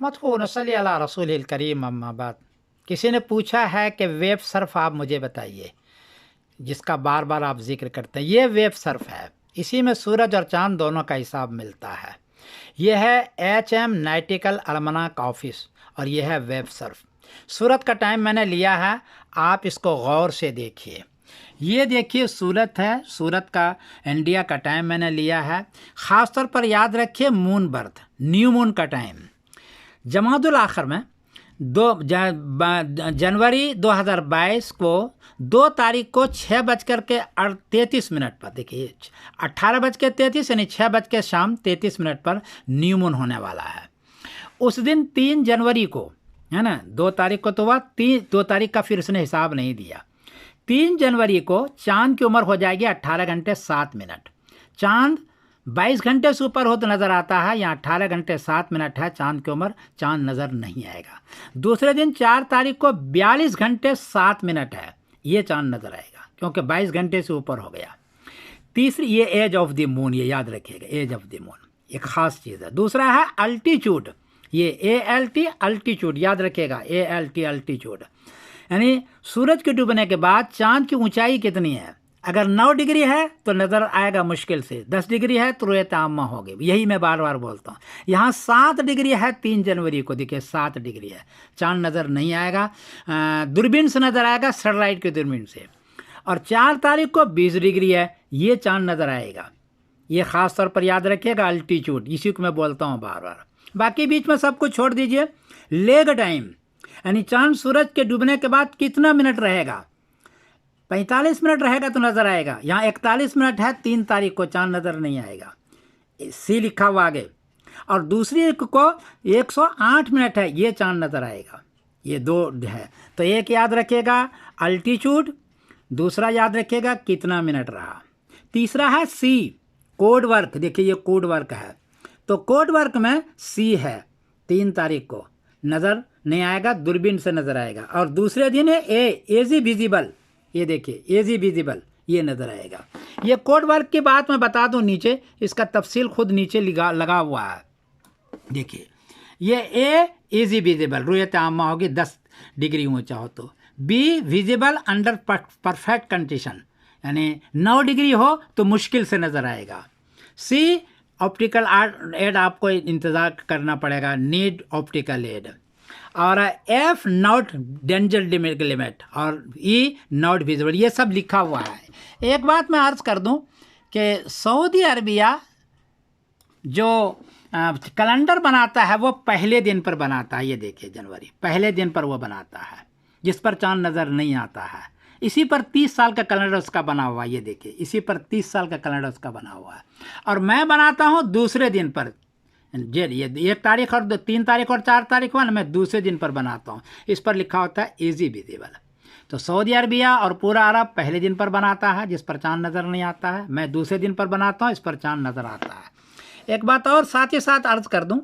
मदहून सल्ली अला रसूलिल करीम अम्मा बाद। किसी ने पूछा है कि वेब सर्फ आप मुझे बताइए, जिसका बार बार आप जिक्र करते हैं। ये वेब सर्फ है, इसी में सूरज और चांद दोनों का हिसाब मिलता है। यह है HM नाइटिकल अलमनाक ऑफिस और यह है वेब सर्फ। सूरत का टाइम मैंने लिया है, आप इसको गौर से देखिए। ये देखिए सूरत है, सूरत का इंडिया का टाइम मैंने लिया है। ख़ास तौर पर याद रखिए मून बर्थ, न्यू मून का टाइम जमादुल आखिर में जनवरी 2022 को 2 तारीख को 6:33 पर, देखिए 18:33 यानी 6 शाम 33 पर न्यू मून होने वाला है। उस दिन 3 जनवरी को, है ना, 2 तारीख को तो हुआ, 2 तारीख का फिर उसने हिसाब नहीं दिया। 3 जनवरी को चांद की उम्र हो जाएगी 18 घंटे 7 मिनट। चांद 22 घंटे से ऊपर हो तो नज़र आता है, यहाँ 18 घंटे 7 मिनट है चांद की उम्र, चांद नज़र नहीं आएगा। दूसरे दिन 4 तारीख को 42 घंटे 7 मिनट है, ये चांद नज़र आएगा क्योंकि 22 घंटे से ऊपर हो गया। तीसरी ये एज ऑफ द मून, ये याद रखिएगा, एज ऑफ द मून एक ख़ास चीज़ है। दूसरा है अल्टीट्यूड, ये ALT अल्टीट्यूड याद रखिएगा, ALT अल्टीट्यूड यानी सूरज के डूबने के बाद चांद की ऊंचाई कितनी है। अगर 9 डिग्री है तो नज़र आएगा मुश्किल से, 10 डिग्री है तो रुयत आम्मा होगी, यही मैं बार बार बोलता हूँ। यहाँ 7 डिग्री है 3 जनवरी को, देखिए 7 डिग्री है, चांद नज़र नहीं आएगा, दूरबीन से नज़र आएगा, सैटेलाइट के दूरबीन से। और 4 तारीख को 20 डिग्री है, ये चांद नज़र आएगा। ये ख़ास तौर पर याद रखिएगा अल्टीट्यूड, इसी को मैं बोलता हूँ बार बार। बाकी बीच में सब कुछ छोड़ दीजिए। लेग टाइम यानी चांद सूरज के डूबने के बाद कितना मिनट रहेगा, 45 मिनट रहेगा तो नज़र आएगा। यहाँ 41 मिनट है, 3 तारीख को चांद नज़र नहीं आएगा, C लिखा हुआ आगे। और दूसरी को 108 मिनट है, ये चांद नज़र आएगा। ये 2 है, तो एक याद रखिएगा अल्टीट्यूड, दूसरा याद रखिएगा कितना मिनट रहा। तीसरा है C कोड वर्क, देखिए ये कोड वर्क है, तो कोड वर्क में C है, 3 तारीख को नज़र नहीं आएगा, दूरबीन से नज़र आएगा। और दूसरे दिन है एजी विजिबल, ये देखिए एजी विजिबल, ये नज़र आएगा। ये कोड वर्क की बात मैं बता दूं, नीचे इसका तफसील खुद नीचे लगा हुआ है। देखिए ये एजी विजिबल, रुयत आम्मा होगी 10 डिग्री ऊंचा हो तो। B visible under perfect condition यानी 9 डिग्री हो तो मुश्किल से नज़र आएगा। C ऑप्टिकल एड आपको इंतज़ार करना पड़ेगा, नीड ऑप्टिकल एड। और F नॉट डेंजर लिमिट और E नॉट विजिबल, ये सब लिखा हुआ है। एक बात मैं अर्ज़ कर दूं कि सऊदी अरबिया जो कैलेंडर बनाता है वो पहले दिन पर बनाता है, ये देखिए जनवरी पहले दिन पर वो बनाता है, जिस पर चांद नज़र नहीं आता है। इसी पर 30 साल का कैलेंडर उसका बना हुआ है, ये देखिए इसी पर 30 साल का कैलेंडर उसका बना हुआ है। और मैं बनाता हूँ दूसरे दिन पर, ये 1 तारीख और 3 तारीख और 4 तारीख हुआ ना, मैं दूसरे दिन पर बनाता हूँ, इस पर लिखा होता है एजी विजिबल। तो सऊदी अरबिया और पूरा अरब पहले दिन पर बनाता है, जिस पर चांद नज़र नहीं आता है। मैं दूसरे दिन पर बनाता हूँ, इस पर चांद नज़र आता है। एक बात और साथ ही साथ अर्ज़ कर दूँ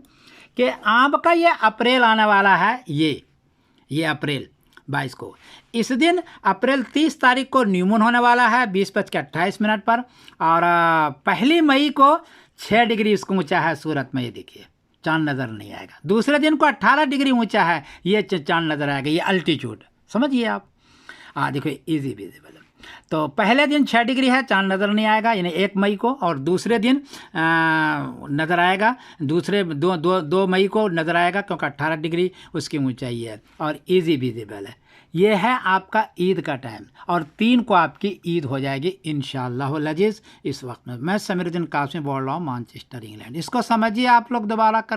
कि आपका ये अप्रैल आने वाला है, ये अप्रैल 22 को, इस दिन अप्रैल 30 तारीख को न्यू मून होने वाला है 20:28 पर। और 1 मई को 6 डिग्री इसको ऊंचा है सूरत में, ये देखिए चांद नज़र नहीं आएगा। दूसरे दिन को 18 डिग्री ऊंचा है, ये चांद नज़र आएगा, ये अल्टीट्यूड समझिए आप। देखो इजी विजिबल, तो पहले दिन 6 डिग्री है, चांद नज़र नहीं आएगा यानी 1 मई को, और दूसरे दिन नज़र आएगा, दूसरे 2 मई को नज़र आएगा क्योंकि 18 डिग्री उसकी ऊंचाई है और इजी विजिबल है। ये है आपका ईद का टाइम, और 3 को आपकी ईद हो जाएगी इंशाअल्लाह अज़ीज़। इस वक्त में मैं समीरुद्दीन कासमी बोल रहा हूँ, मैनचेस्टर इंग्लैंड। इसको समझिए आप लोग दोबारा कर